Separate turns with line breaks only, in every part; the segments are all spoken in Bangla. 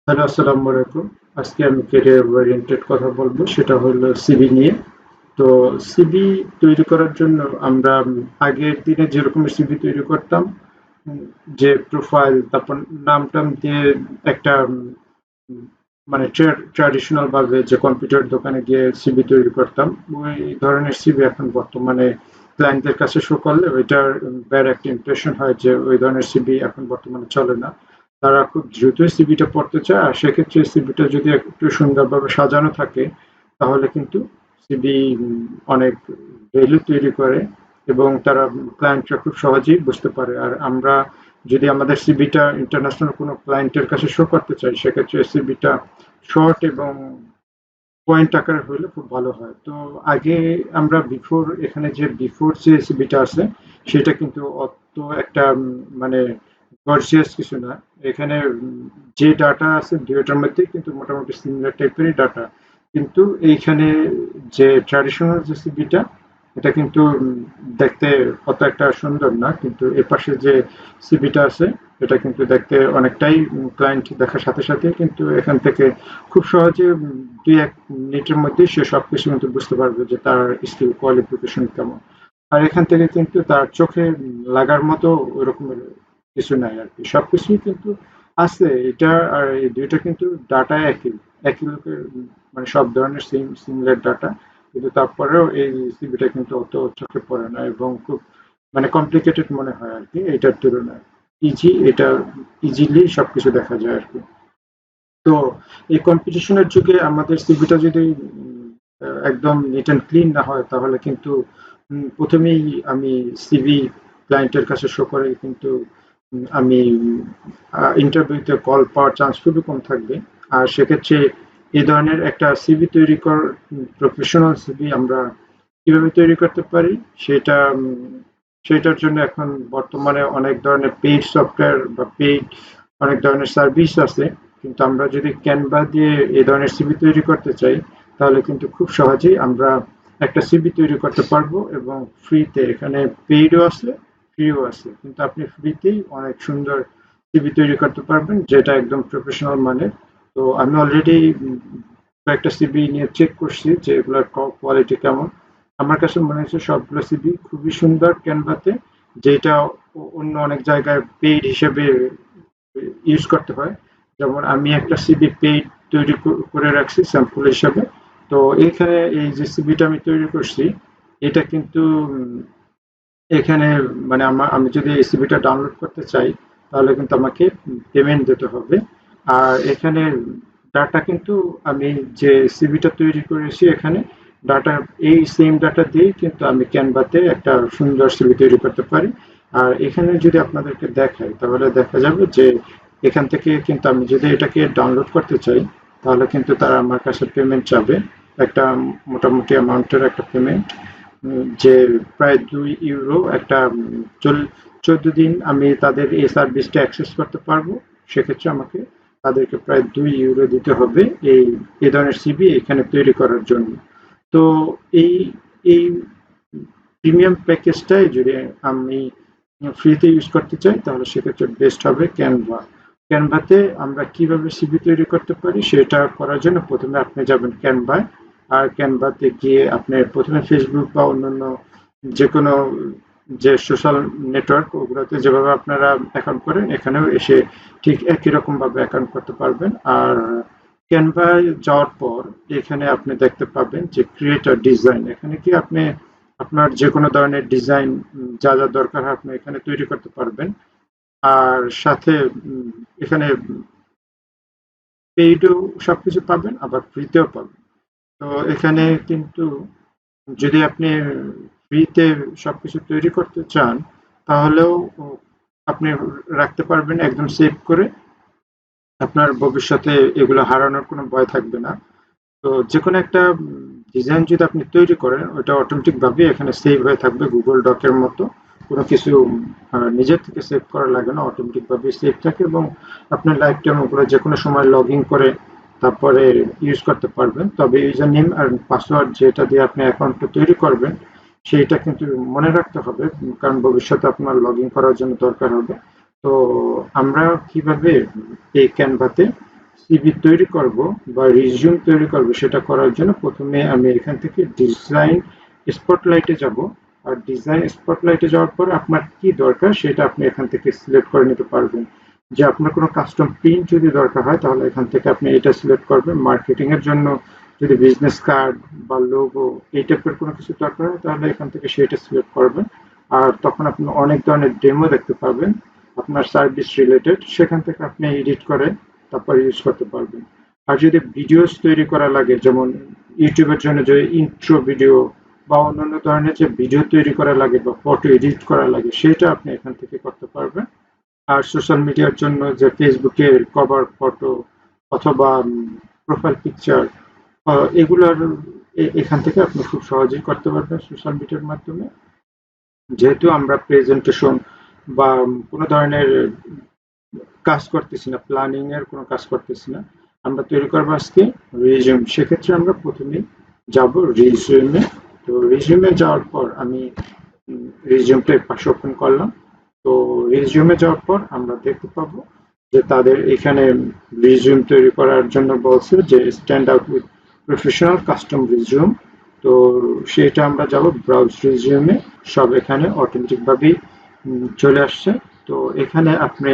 হ্যালো, আসসালামু আলাইকুম। আজকে আমি ক্যারিয়ার ওরিয়েন্টেড কথা বলবো, সেটা হলো সিভি নিয়ে। তো সিভি তৈরি করার জন্য আমরা আগের দিনে যেরকম সিভি তৈরি করতাম, উম, যে প্রোফাইল, তারপর নাম টাম দিয়ে একটা মানে ট্র্যাডিশনাল ভাবে যে কম্পিউটার দোকানে গিয়ে সিভি তৈরি করতাম, ওই ধরনের সিভি এখন বর্তমানে ক্লায়েন্টদের কাছে শো করলে ওইটার ব্যাড একটা ইমপ্রেশন হয়, যে ওই ধরনের সিভি এখন বর্তমানে চলে না। তারা খুব দ্রুতই সিভিটা পড়তে চায়, আর সেক্ষেত্রে সিভিটা যদি একটু সুন্দরভাবে সাজানো থাকে তাহলে কিন্তু সিভি অনেক ভ্যালু তৈরি করে, এবং তারা ক্লায়েন্টরা খুব সহজেই বুঝতে পারে। আর আমরা যদি আমাদের সিভিটা ইন্টারন্যাশনাল কোনো ক্লায়েন্টের কাছে শো করতে চাই, সেক্ষেত্রে সিভিটা শর্ট এবং পয়েন্ট আকারে হলে খুব ভালো হয়। তো আগে আমরা বিফোর যে সিভিটা আছে, সেটা কিন্তু অত একটা মানে গর্জিয়াস কিছু না। এখানে যে ডাটা আছে দুইটার মধ্যে কিন্তু মোটামুটি সিমিলার টাইপেরই ডাটা, কিন্তু এইখানে যে ট্র্যাডিশনাল যে সিভিটা, এটা কিন্তু দেখতে অত একটা সুন্দর না, কিন্তু এপাশে যে সিভিটা আছে এটা কিন্তু দেখতে অনেকটাই, ক্লায়েন্ট দেখার সাথে সাথে কিন্তু এখান থেকে খুব সহজে ২-১ মিনিটের মধ্যেই সে সবকিছু কিন্তু বুঝতে পারবে যে তার স্কিল কোয়ালিফিকেশন কেমন। আর এখান থেকে কিন্তু তার চোখে লাগার মতো ওইরকমের কিছু নাই আরকি। সবকিছুই কিন্তু আছে। এটা আর এই ২ টা কিন্তু ডাটা একই। একই লোকের মানে সব ধরনের সিমিলার ডাটা। কিন্তু তারপরেও এই সিভিটা কিন্তু অত চোখে পড়ে না, এবং খুব মানে কমপ্লিকেটেড মনে হয় আরকি এটার তুলনায়। এটা ইজিলি সবকিছু দেখা যায় আরকি। তো এই কম্পিটিশনের যুগে আমাদের সিভিটা যদি একদম নিট অ্যান্ড ক্লিন না হয়, তাহলে কিন্তু প্রথমেই আমি সিভি ক্লায়েন্টের কাছে শো করে কিন্তু আমি ইন্টারভিউতে কল পাওয়ার চান্স খুবই কম থাকবে। আর সেক্ষেত্রে এই ধরনের একটা সিভি তৈরি কর প্রফেশনাল সিভি আমরা কিভাবে তৈরি করতে পারি, সেটা সেটার জন্য এখন বর্তমানে অনেক ধরনের পেইড সফটওয়্যার বা পেইড অনেক ধরনের সার্ভিস আছে। কিন্তু আমরা যদি ক্যানভা দিয়ে এই ধরনের সিভি তৈরি করতে চাই, তাহলে কিন্তু খুব সহজেই আমরা একটা সিভি তৈরি করতে পারবো, এবং ফ্রিতে। এখানে পেইডও আছে, ফ্রিও আছে, কিন্তু আপনি ফ্রিতেই অনেক সুন্দর সিভি তৈরি করতে পারবেন, যেটা একদম প্রফেশনাল মানের। তো আমি অলরেডি কয়েকটা সিভি নিয়ে চেক করছি যে এগুলোর কোয়ালিটি কেমন। আমার কাছে মনে হয়েছে সবগুলো সিভি খুবই সুন্দর ক্যানভাতে, যেটা অন্য অনেক জায়গায় পেইড হিসেবে ইউজ করতে হয়। যেমন আমি একটা সিভি পেইড তৈরি করে রাখছি স্যাম্পল হিসাবে। তো এইখানে এই যে সিভিটা আমি তৈরি করছি, এটা কিন্তু এখানে মানে আমি যদি এই সিভিটা ডাউনলোড করতে চাই, তাহলে কিন্তু আমাকে পেমেন্ট দিতে হবে। আর এখানে ডাটা কিন্তু আমি যে সিভিটা তৈরি করেছি, এখানে ডাটা এই সেম ডাটা দিয়েই কিন্তু আমি ক্যানভাতে একটা সুন্দর সিভি তৈরি করতে পারি। আর এখানে যদি আপনাদেরকে দেখাই, তাহলে দেখা যাবে যে এখান থেকে কিন্তু আমি যদি এটাকে ডাউনলোড করতে চাই, তাহলে কিন্তু তারা আমার কাছে পেমেন্ট চাবে, একটা মোটামুটি অ্যামাউন্টের একটা পেমেন্ট, যে প্রায় ২ ইউরো। একটা ১৪ দিন আমি তাদের এই সার্ভিসটা অ্যাক্সেস করতে পারবো। সেক্ষেত্রে আমাকে তাদেরকে প্রায় ২ ইউরো দিতে হবে এই ধরনের সিভি এখানে তৈরি করার জন্য। তো এই এই প্রিমিয়াম প্যাকেজটাই যদি আমি ফ্রিতে ইউজ করতে চাই, তাহলে সেক্ষেত্রে বেস্ট হবে ক্যানভা। ক্যানভাতে আমরা কিভাবে সিভি তৈরি করতে পারি সেটা করার জন্য প্রথমে আপনি যাবেন ক্যানভায়। আর ক্যানভাতে গিয়ে আপনি প্রথমে ফেসবুক বা অন্যান্য যে কোনো যে সোশ্যাল নেটওয়ার্ক, ওগুলোতে যেভাবে আপনারা অ্যাকাউন্ট করেন, এখানেও এসে ঠিক একই রকম ভাবে অ্যাকাউন্ট করতে পারবেন। আর ক্যানভায় যাওয়ার পর এখানে আপনি দেখতে পাবেন যে ক্রিয়েট আ ডিজাইন। এখানে কি আপনি আপনার যে কোনো ধরনের ডিজাইন যা যা দরকার হয় আপনি এখানে তৈরি করতে পারবেন। আর সাথে এখানে পেইডও সবকিছু পাবেন, আবার ফ্রিতেও পাবেন। তো এখানে কিন্তু যদি আপনি ফ্রিতে সবকিছু তৈরি করতে চান, তাহলেও আপনি রাখতে পারবেন একদম সেভ করে। আপনার ভবিষ্যতে এগুলো হারানোর কোনো ভয় থাকবে না। তো যেকোনো একটা ডিজাইন যদি আপনি তৈরি করেন, ওটা অটোমেটিক ভাবে এখানে সেভ হয়ে থাকবে গুগল ডকের মতো। কোনো কিছু নিজের থেকে সেভ করা লাগে না, অটোমেটিক ভাবে সেভ থাকে, এবং আপনার লাইফ টাইম ওগুলো যে কোনো সময় লগ ইন করে তারপরে ইউজ করতে পারবেন। তবে ইউজার নেম আর পাসওয়ার্ড যেটা দিয়ে আপনি অ্যাকাউন্টটা তৈরি করবেন, সেইটা কিন্তু মনে রাখতে হবে, কারণ ভবিষ্যতে আপনার লগ ইন করার জন্য দরকার হবে। তো আমরা কিভাবে এই ক্যানভাতে সিভি তৈরি করব বা রিজিউম তৈরি করব, সেটা করার জন্য প্রথমে আমি এখান থেকে ডিজাইন স্পটলাইটে যাব। আর ডিজাইন স্পটলাইটে যাওয়ার পর আপনার কি দরকার সেটা আপনি এখান থেকে সিলেক্ট করে নিতে পারবেন। যে আপনার কোনো কাস্টম প্রিন্ট যদি দরকার হয় তাহলে এখান থেকে আপনি এটা সিলেক্ট করবেন। মার্কেটিং এর জন্য যদি বিজনেস কার্ড বা লোগো এই টাইপের কোনো কিছু দরকার হয় তাহলে এখান থেকে সেটা সিলেক্ট করবেন। আর তখন আপনি অনেক ধরনের ডেমো দেখতে পাবেন আপনার সার্ভিস রিলেটেড, সেখান থেকে আপনি এডিট করে তারপর ইউজ করতে পারবেন। আর যদি ভিডিওস তৈরি করা লাগে, যেমন ইউটিউবের জন্য যে ইন্ট্রো ভিডিও বা অন্যান্য ধরনের যে ভিডিও তৈরি করা লাগে বা ফটো এডিট করা লাগে, সেটা আপনি এখান থেকে করতে পারবেন। আর সোশ্যাল মিডিয়ার জন্য যে ফেসবুকের কভার ফটো অথবা প্রোফাইল পিকচার, এগুলার এখান থেকে আপনি খুব সহজেই করতে পারবেন সোশ্যাল মিডিয়ার মাধ্যমে। যেহেতু আমরা প্রেজেন্টেশন বা কোনো ধরনের কাজ করতেছি না, প্ল্যানিং এর কোনো কাজ করতেছি না, আমরা তৈরি করবো আজকে রিজিউম। সেক্ষেত্রে আমরা প্রথমে যাব রিজিউমে। তো রিজিউমে যাওয়ার পর আমি রিজিউমটা পাশে ওপেন করলাম। তো রিজিউমে যাওয়ার পর আমরা দেখতে পাবো যে তাদের এখানে রিজিউম তৈরি করার জন্য বলছে যে stand out with professional custom resume. তো সেটা আমরা যাব ব্রাউজ রিজিউমে। সব এখানে অটোমেটিক ভাবেই চলে আসছে। তো এখানে আপনি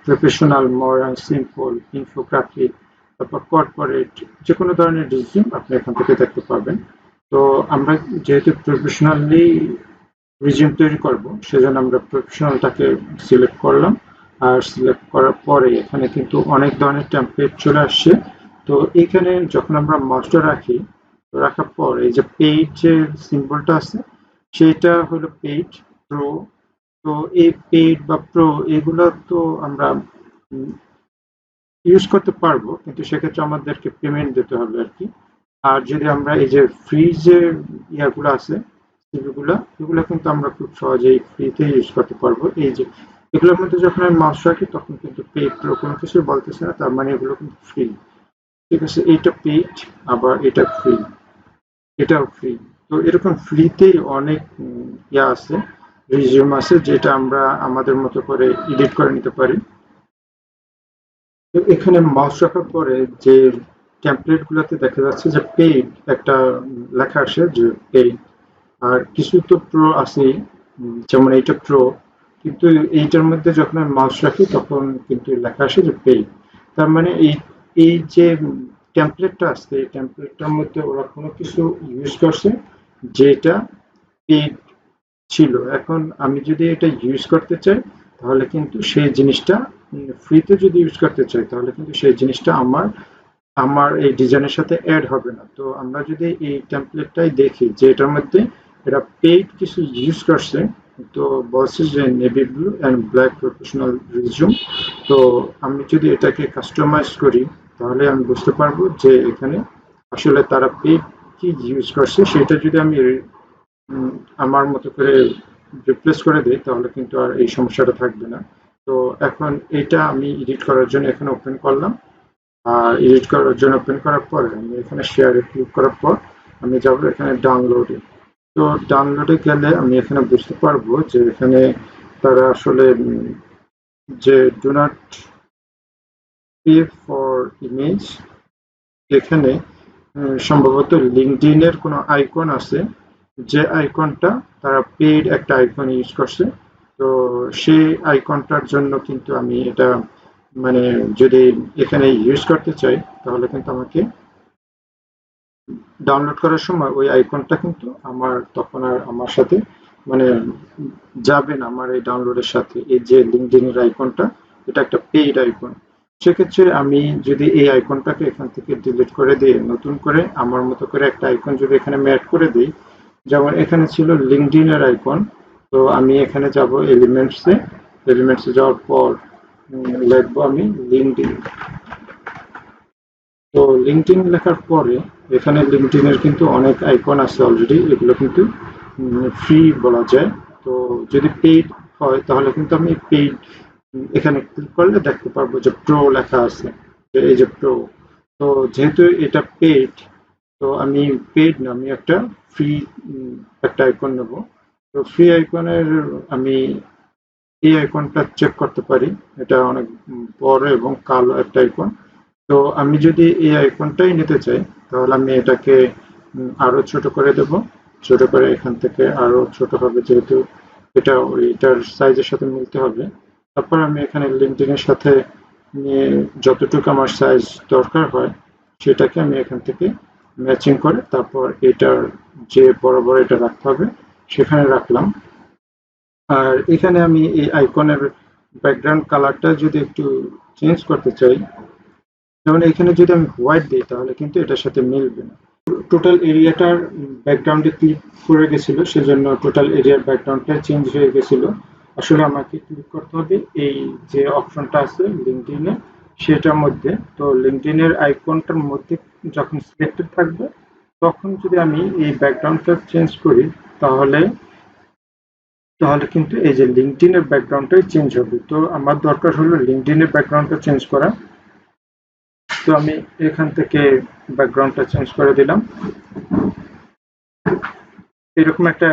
প্রফেশনাল, মডার্ন, সিম্পল, ইনফোগ্রাফিক, তারপর কর্পোরেট যে কোনো ধরনের রিজিউম আপনি এখান থেকে দেখতে পাবেন। তো আমরা যেহেতু প্রফেশনালি রিজিউম তৈরি করব, সেজন্য আমরা প্রফেশনালটাকে সিলেক্ট করলাম। আর সিলেক্ট করার পরে এখানে কিন্তু অনেক ধরনের টেমপ্লেট চলে আসছে। তো এখানে যখন আমরা মাউসটা রাখি, তো রাখার পর এই যে পেইড যে সিম্বলটা আছে, সেটা হলো পেইড প্রো। তো এই পেইড বা প্রো এগুলো তো আমরা ইউজ করতে পারবো, কিন্তু সেক্ষেত্রে আমাদেরকে পেমেন্ট দিতে হবে আর কি। আর যদি আমরা এই যে ফ্রি যে ইয়াগুলো আছে, সিভিগুলো, এগুলো কিন্তু আমরা খুব সহজেই ফ্রিতে ইউজ করতে পারবো। এই যে এগুলোর মধ্যে যখন আমি মাউস রাখি তখন কিন্তু পেইড প্রো কোনো কিছু বলতেছে না, তার মানে এগুলো কিন্তু ফ্রি। ঠিক আছে, এটা পেইড, আবার এটা ফ্রি, এটাও ফ্রি। তো এরকম ফ্রিতেই অনেক ইয়া আছে, রিজিউম আছে, যেটা আমরা আমাদের মতো করে এডিট করে নিতে পারি। তো এখানে মাউস রাখার পরে যে টেমপ্লেট গুলোতে দেখা যাচ্ছে যে পেইড একটা লেখা আসে যে পেইড। আর কিছু তো প্রো আছে, যেমন এইটা প্রো, কিন্তু এইটার মধ্যে যখন আমি মাউস রাখি তখন কিন্তু লেখা আসে যে পেইড। তার মানে এই এই যে টেমপ্লেটটা আছে, এই টেমপ্লেটটার মধ্যে ওরা কোনো কিছু ইউজ করছে যেটা পেইড ছিল। এখন আমি যদি এটা ইউজ করতে চাই তাহলে কিন্তু সেই জিনিসটা ফ্রিতে যদি ইউজ করতে চাই তাহলে কিন্তু সেই জিনিসটা আমার আমার এই ডিজাইনের সাথে অ্যাড হবে না। তো আমরা যদি এই টেমপ্লেটটাই দেখি যে এটার মধ্যে এরা পেইড কিছু ইউজ করছে, তো বলছে যে navy blue and black professional resume. তো আমি যদি এটাকে কাস্টমাইজ করি তাহলে আমি বুঝতে পারবো যে এখানে আসলে তারা পেইড কি ইউজ করছে। সেটা যদি আমি উম, আমার মতো করে রিপ্লেস করে দেই তাহলে কিন্তু আর এই সমস্যাটা থাকবে না। তো এখন এটা আমি এডিট করার জন্য এখানে ওপেন করলাম। আর এডিট করার জন্য ওপেন করার পরে আমি এখানে শেয়ারে ক্লিক করার পর আমি যাব এখানে ডাউনলোডে। তো ডাউনলোডে গেলে আমি এখানে বুঝতে পারবো যে এখানে তারা আসলে যে do not pay for image, এখানে সম্ভবত লিঙ্কডইন এর কোনো আইকন আছে, যে আইকনটা তারা পেইড একটা আইকন ইউজ করছে। তো সেই আইকনটার জন্য কিন্তু আমি এটা মানে যদি এখানে ইউজ করতে চাই তাহলে কিন্তু আমাকে ডাউনলোড করার সময় ওই আইকনটা কিন্তু আমার তখন আর আমার সাথে মানে যাবে না আমার এই ডাউনলোডের সাথে। এই যে লিঙ্কডইন এর আইকনটা, এটা একটা পেইড আইকন। সেক্ষেত্রে আমি যদি এই আইকনটাকে এখান থেকে ডিলিট করে দিয়ে নতুন করে আমার মতো করে একটা আইকন যদি এখানে আমি অ্যাড করে দিই, যেমন এখানে ছিল লিঙ্কডইন এর আইকন। তো আমি এখানে যাব এলিমেন্টসে। এলিমেন্টসে যাওয়ার পর লিখবো আমি লিঙ্কডইন। তো লিঙ্কডইন লেখার পরে এখানে লিঙ্কডইন এর কিন্তু অনেক আইকন আছে অলরেডি, এগুলো কিন্তু ফ্রি বলা যায়। তো যদি পেইড হয় তাহলে কিন্তু আমি পেইড এখানে ক্লিক করলে দেখতে পারবো যে প্রো লেখা আছে, যে এই যে প্রো। তো যেহেতু এটা পেইড, তো আমি পেইড না, আমি একটা ফ্রি একটা আইকন নেব। তো ফ্রি আইকনের আমি এই আইকনটা চেক করতে পারি। এটা অনেক বড় এবং কালো একটা আইকন। তো আমি যদি এই আইকনটাই নিতে চাই তাহলে আমি এটাকে আরো ছোট করে দেব। ছোট করে এখান থেকে আরো ছোট হবে, যেহেতু এটা ওইটার সাইজের সাথে মিলতে হবে। তারপর আমি এখানে লিঙ্কডইনের সাথে নিয়ে যতটুকু আমার সাইজ দরকার হয় সেটাকে আমি এখান থেকে ম্যাচিং করে তারপর এটার যে বরাবর এটা রাখতে হবে সেখানে রাখলাম। আর এখানে আমি এই আইকনের ব্যাকগ্রাউন্ড কালারটা যদি একটু চেঞ্জ করতে চাই, যেমন এখানে যদি আমি হোয়াইট দিই তাহলে কিন্তু এটার সাথে মিলবে না। টোটাল এরিয়াটার ব্যাকগ্রাউন্ডে ক্লিক করে গেছিল, সেজন্য টোটাল এরিয়ার ব্যাকগ্রাউন্ডটা চেঞ্জ হয়ে গেছিল। আসলে আমাকে ক্লিক করতে হবে এই যে অপশনটা আছে লিঙ্কডইনে সেটার মধ্যে। তো লিঙ্কডইনের আইকনটার মধ্যে যখন সিলেক্টেড থাকবে তখন যদি আমি এই ব্যাকগ্রাউন্ডটা চেঞ্জ করি তাহলে তাহলে কিন্তু এই যে লিঙ্কডইনের ব্যাকগ্রাউন্ডটাই চেঞ্জ হবে। তো আমার দরকার হলো লিঙ্কডইনের ব্যাকগ্রাউন্ডটা চেঞ্জ করা। তো আমি এখান থেকে ব্যাকগ্রাউন্ডটা চেঞ্জ করে দিলাম। এরকম একটা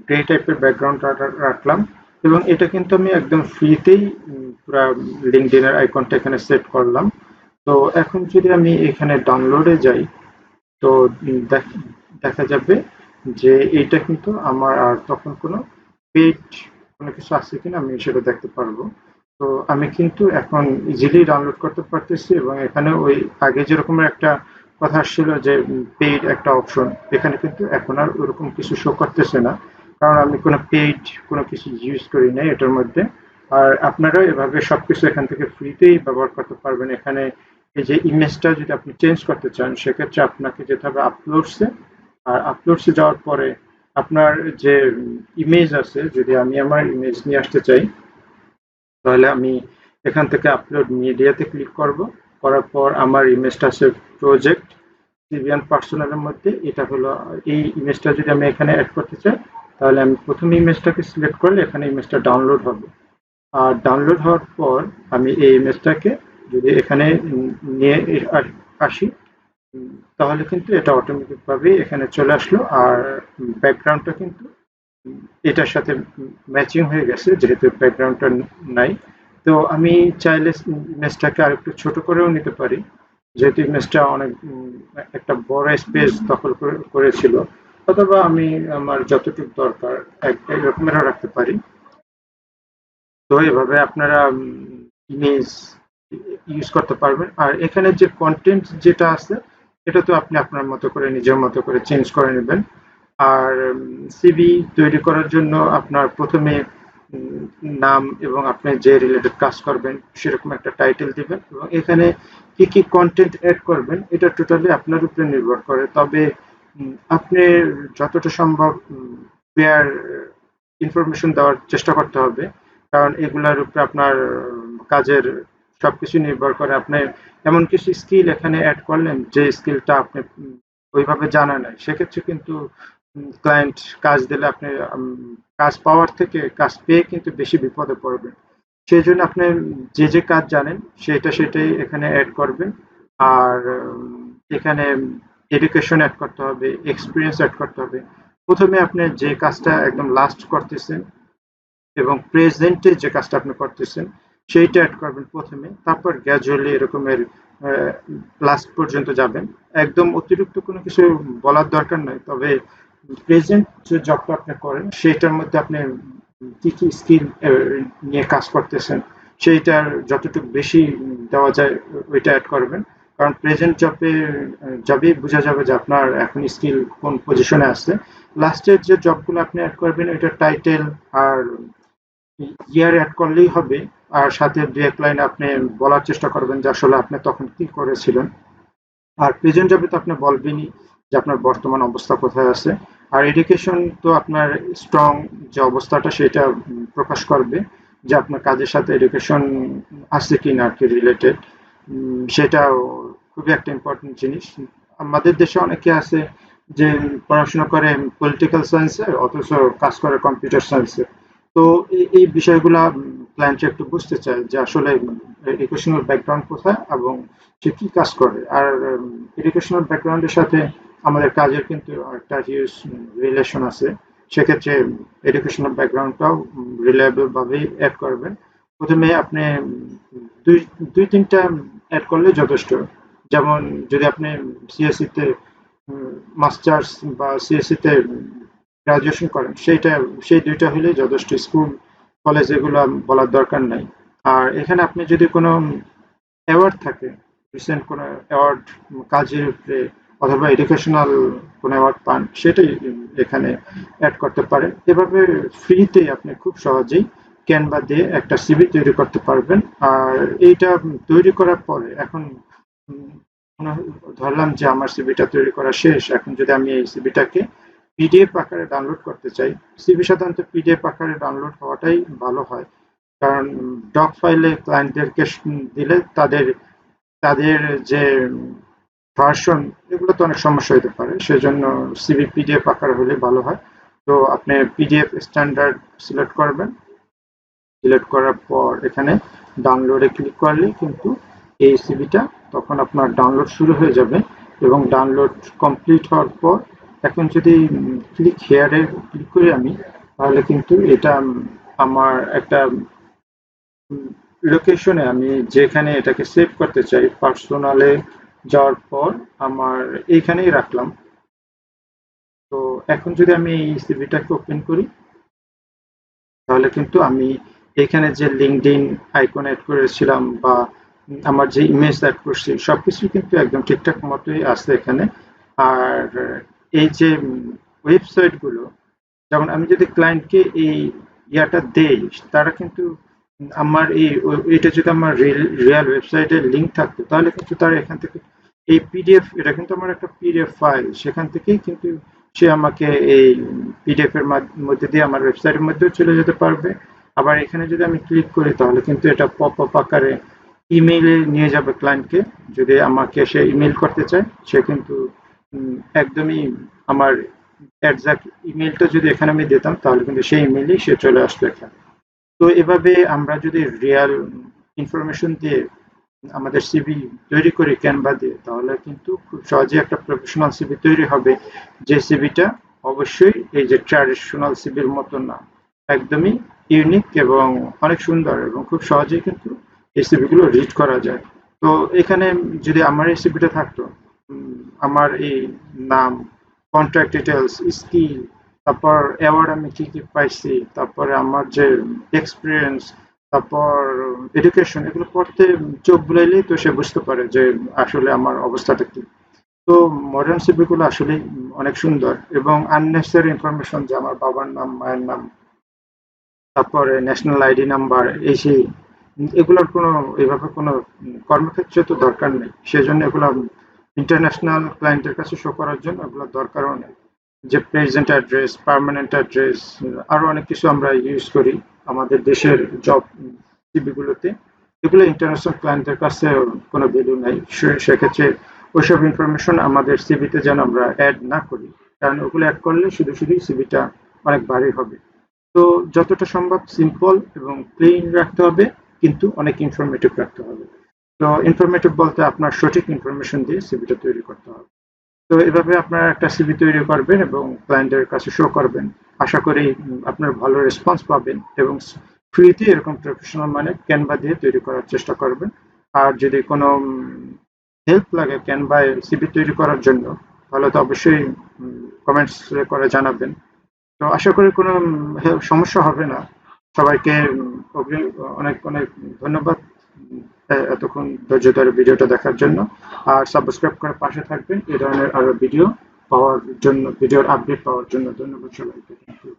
গ্রে টাইপের ব্যাকগ্রাউন্ড রাখলাম এবং এটা কিন্তু আমি একদম ফ্রিতেই পুরো লিঙ্কডইনের আইকনটা এখানে সেট করলাম। তো এখন যদি আমি এখানে ডাউনলোডে যাই তো দেখা যাবে যে এইটা কিন্তু আমার আর তখন কোনো পেইড কোনো কিছু আছে কিনা আমি সেটা দেখতে পারবো। তো আমি কিন্তু এখন ইজিলি ডাউনলোড করতে পারতেছি এবং এখানে ওই আগে যেরকম একটা কথা আসছিল যে পেইড একটা অপশন, এখানে কিন্তু এখন আর ওরকম কিছু শো করতেছে না, কারণ আমি কোনো পেইড কোনো কিছু ইউজ করি নাই এটার মধ্যে। আর আপনারা এভাবে সবকিছু এখান থেকে ফ্রিতেই ব্যবহার করতে পারবেন। এখানে এই যে ইমেজটা যদি আপনি চেঞ্জ করতে চান সেক্ষেত্রে আপনাকে যেতে হবে আপলোডসে। আর আপলোডসে যাওয়ার পরে আপনার যে ইমেজ আছে, যদি আমি আমার ইমেজ নিয়ে আসতে চাই তাহলে আমি এখান থেকে আপলোড মিডিয়াতে ক্লিক করব। করার পর আমার ইমেজটা আছে প্রজেক্ট সিভিয়ান পার্সোনালের মধ্যে। এটা হলো এই ইমেজটা যদি আমি এখানে অ্যাড করতে চাই তাহলে আমি প্রথমে ইমেজটাকে সিলেক্ট করলে এখানে ইমেজটা ডাউনলোড হবে। আর ডাউনলোড হওয়ার পর আমি এই ইমেজটাকে যদি এখানে নিয়ে আসি তাহলে কিন্তু এটা অটোমেটিক ভাবে এখানে চলে আসলো। আর ব্যাকগ্রাউন্ডটা কিন্তু এটার সাথে ম্যাচিং হয়ে গেছে যেহেতু ব্যাকগ্রাউন্ডটা নাই। তো আমি চাইলে ইমেজটাকে আর একটু ছোট করেও নিতে পারি, যেহেতু ইমেজটা অনেক একটা বড় স্পেস দখল করেছিল। অথবা আমি আমার যতটুকু দরকার এরকমেরও রাখতে পারি। তো এভাবে আপনারা ইমেজ ইউজ করতে পারবেন। আর এখানে যে কন্টেন্ট যেটা আছে এটা তো আপনি আপনার মতো করে নিজের মতো করে চেঞ্জ করে নেবেন। আর সিভি তৈরি করার জন্য আপনার প্রথমে নাম এবং আপনি যে রিলেটেড কাজ করবেন সেরকম একটা টাইটেল দিবেন এবং এখানে কি কি কন্টেন্ট অ্যাড করবেন এটা টোটালি আপনার উপরে নির্ভর করে। তবে আপনি যতটা সম্ভব ফেয়ার ইনফরমেশন দেওয়ার চেষ্টা করতে হবে, কারণ এগুলার উপরে আপনার কাজের সবকিছু নির্ভর করে। আপনি এমন কিছু স্কিল এখানে অ্যাড করলেন যে স্কিলটা আপনি ওইভাবে জানা নাই, সেক্ষেত্রে কিন্তু ক্লায়েন্ট কাজ দিলে আপনি কাজ পাওয়ার থেকে কাজ পেয়ে কিন্তু বেশি বিপদে পড়বেন। সেই জন্য আপনি যে যে কাজ জানেন সেটাই এখানে অ্যাড করবেন। আর এখানে এডুকেশন অ্যাড করতে হবে, এক্সপিরিয়েন্স অ্যাড করতে হবে। প্রথমে আপনি যে কাজটা একদম লাস্ট করতেছেন এবং প্রেজেন্টে যে কাজটা আপনি করতেছেন সেইটা অ্যাড করবেন প্রথমে, তারপর গ্র্যাজুয়ালি এরকমের লাস্ট পর্যন্ত যাবেন। একদম অতিরিক্ত কোনো কিছু বলার দরকার নাই, তবে প্রেজেন্ট যে জবটা আপনি করেন সেইটার মধ্যে আপনি কি কি স্কিল নিয়ে কাজ করতেছেন সেইটার যতটুকু বেশি দেওয়া যায় ওইটা অ্যাড করবেন। কারণ প্রেজেন্ট জবেই বোঝা যাবে যে আপনার এখন স্কিল কোন পজিশনে আছে। লাস্টের যে জবগুলো আপনি অ্যাড করবেন ওইটার টাইটেল আর ইয়ার অ্যাড করলেই হবে। আর সাথে দু এক লাইন আপনি বলার চেষ্টা করবেন যে আসলে আপনি তখন কি করেছিলেন। আর প্রেজেন্ট জবে তো আপনি বলবেনই যে আপনার বর্তমান অবস্থা কোথায় আছে। আর এডুকেশন তো আপনার স্ট্রং যে অবস্থাটা সেটা প্রকাশ করবে যে আপনার কাজের সাথে এডুকেশন আছে কিনা আর কি রিলেটেড। সেটা খুবই একটা ইম্পর্টেন্ট জিনিস। আমাদের দেশে অনেকে আছে যে পড়াশোনা করে পলিটিক্যাল সায়েন্সে অথচ কাজ করে কম্পিউটার সায়েন্সে। তো এই বিষয়গুলা ক্লায়েন্ট একটু বুঝতে চায় যে আসলে এডুকেশনাল ব্যাকগ্রাউন্ড কোথায় এবং সে কি কাজ করে। আর এডুকেশনাল ব্যাকগ্রাউন্ডের সাথে আমাদের কাজের কিন্তু একটা হিউজ রিলেশন আছে। সেক্ষেত্রে এডুকেশনাল ব্যাকগ্রাউন্ডটাও রিলায়েবল ভাবেই অ্যাড করবেন। প্রথমে আপনি দুই দুই তিনটা অ্যাড করলে যথেষ্ট। যেমন যদি আপনি সিএসসি তে মাস্টার্স বা সিএসসি তে গ্রাজুয়েশন করেন, সেই দুইটা হলেই যথেষ্ট। স্কুল কলেজ এগুলো বলার দরকার নাই। আর এখানে আপনি যদি কোনো অ্যাওয়ার্ড থাকে, রিসেন্ট কোনো অ্যাওয়ার্ড কাজের উপরে অথবা এডুকেশনাল কোনো অ্যাওয়ার্ড পান, সেটাই এখানে অ্যাড করতে পারেন। এভাবে ফ্রিতে আপনি খুব সহজেই ক্যানভা দিয়ে একটা সিভি তৈরি করতে পারবেন। আর এইটা তৈরি করার পরে এখন উম, ধরলাম যে আমার সিভিটা তৈরি করা শেষ। এখন যদি আমি এই সিভিটাকে পিডিএফ আকারে ডাউনলোড করতে চাই, সিভি সাধারণত পিডিএফ আকারে ডাউনলোড হওয়াটাই ভালো হয়। কারণ ডক ফাইলে ক্লায়েন্টদেরকে দিলে তাদের তাদের যে ভার্সন, এগুলো তো অনেক সমস্যা হতে পারে। সেজন্য সিভি পিডিএফ আকারে হলে ভালো হয়। তো আপনি পিডিএফ স্ট্যান্ডার্ড সিলেক্ট করবেন। সিলেক্ট করার পর এখানে ডাউনলোডে ক্লিক করলে কিন্তু এই সিভিটা তখন আপনার ডাউনলোড শুরু হয়ে যাবে। এবং ডাউনলোড কমপ্লিট হওয়ার পর এখন যদি ক্লিক হেয়ারে ক্লিক করি আমি, তাহলে কিন্তু এটা আমার একটা লোকেশনে, আমি যেখানে এটাকে সেভ করতে চাই, পার্সোনালে যাওয়ার পর আমার এইখানেই রাখলাম। তো এখন যদি আমি এই সিভিটাকে ওপেন করি, তাহলে কিন্তু আমি এখানে যে লিঙ্কডইন আইকন অ্যাড করেছিলাম বা আমার যে ইমেজ অ্যাড করছি, সবকিছু কিন্তু একদম ঠিকঠাক মতোই আছে এখানে। আর এই যে ওয়েবসাইট গুলো, যেমন আমি যদি ক্লায়েন্টকে এই ইয়াটা দেই, তারা কিন্তু আমার এটা যদি আমার রিয়েল ওয়েবসাইটের লিঙ্ক থাকতো, তাহলে কিন্তু তারা এখান থেকে এই পিডিএফ, এটা কিন্তু আমার একটা পিডিএফ ফাইল, সেখান থেকেই কিন্তু সে আমাকে এই পিডিএফ এর মধ্যে দিয়ে আমার ওয়েবসাইটের মধ্যেও চলে যেতে পারবে। আবার এখানে যদি আমি ক্লিক করি, তাহলে কিন্তু এটা পপ আপ আকারে ইমেইলে নিয়ে যাবে ক্লায়েন্টকে। যদি আমাকে সে ইমেইল করতে চায়, সে কিন্তু একদমই আমার এক্সাক্ট ইমেইলটা যদি এখানে আমি দিতাম, তাহলে কিন্তু সেই ইমেইলেই সে চলে আসতো এখানে। তো এভাবে আমরা যদি রিয়েল ইনফরমেশন দিয়ে আমাদের সিভি তৈরি করি ক্যানভা দিয়ে, তাহলে কিন্তু খুব সহজে একটা প্রফেশনাল সিভি তৈরি হবে। যে সিভিটা অবশ্যই এই যে ট্র্যাডিশনাল সিভির মতো না, একদমই ইউনিক এবং অনেক সুন্দর, এবং খুব সহজেই কিন্তু এই সিভিগুলো রিড করা যায়। তো এখানে যদি আমার এই সিভিটা থাকতো, আমার এই নাম, কন্ট্যাক্ট ডিটেলস, স্কিল, তারপর অ্যাওয়ার্ড আমি কি কি পাইছি, তারপরে আমার যে এক্সপিরিয়েন্স, তারপর এডুকেশন, এগুলো পড়তে চোখ বুলাইলেই তো সে বুঝতে পারে যে আসলে আমার অবস্থাটা কি। তো মডার্ন সিভি গুলো আসলে অনেক সুন্দর, এবং আননেসেসারি ইনফরমেশন যে আমার বাবার নাম, মায়ের নাম, তারপরে ন্যাশনাল আইডি নাম্বার, এই সেই, এগুলোর কোনো এভাবে কোনো কর্মক্ষেত্রে তো দরকার নেই। সেজন্য এগুলো ইন্টারন্যাশনাল ক্লায়েন্টের কাছে শো করার জন্য এগুলো দরকারও নেই। যে প্রেজেন্ট অ্যাড্রেস, পার্মানেন্ট অ্যাড্রেস, আরো অনেক কিছু আমরা ইউজ করি আমাদের দেশের জব সিভি গুলোতে, এগুলো ইন্টারন্যাশনাল ক্লায়েন্টের কাছে কোনো ভ্যালু নাই। সেক্ষেত্রে ওইসব ইনফরমেশন আমাদের সিভিতে যেন আমরা অ্যাড না করি, কারণ ওগুলো অ্যাড করলে শুধু শুধুই সিভিটা অনেক ভারী হবে। তো যতটা সম্ভব সিম্পল এবং প্লেন রাখতে হবে, কিন্তু অনেক ইনফরমেটিভ রাখতে হবে। তো ইনফরমেটিভ বলতে আপনার সঠিক ইনফরমেশন দিয়ে সিভিটা তৈরি করতে হবে। তো এভাবে আপনারা একটা সিভি তৈরি করবেন এবং ক্লায়েন্টের কাছে শো করবেন। আশা করি আপনার ভালো রেসপন্স পাবেন, এবং ফ্রিতে এরকম প্রফেশনাল মানে ক্যানভা দিয়ে তৈরি করার চেষ্টা করবেন। আর যদি কোনো হেল্প লাগে ক্যানভায় সিভি তৈরি করার জন্য, তাহলে তো অবশ্যই কমেন্টস করে জানাবেন। তো আশা করি কোনো সমস্যা হবে না। সবাইকে অনেক অনেক ধন্যবাদ এতক্ষণ ধৈর্য ধরে ভিডিওটা দেখার জন্য। আর সাবস্ক্রাইব করে পাশে থাকবেন এই ধরনের আরো ভিডিও পাওয়ার জন্য, ভিডিওর আপডেট পাওয়ার জন্য। ধন্যবাদ সবাইকে। Thank you.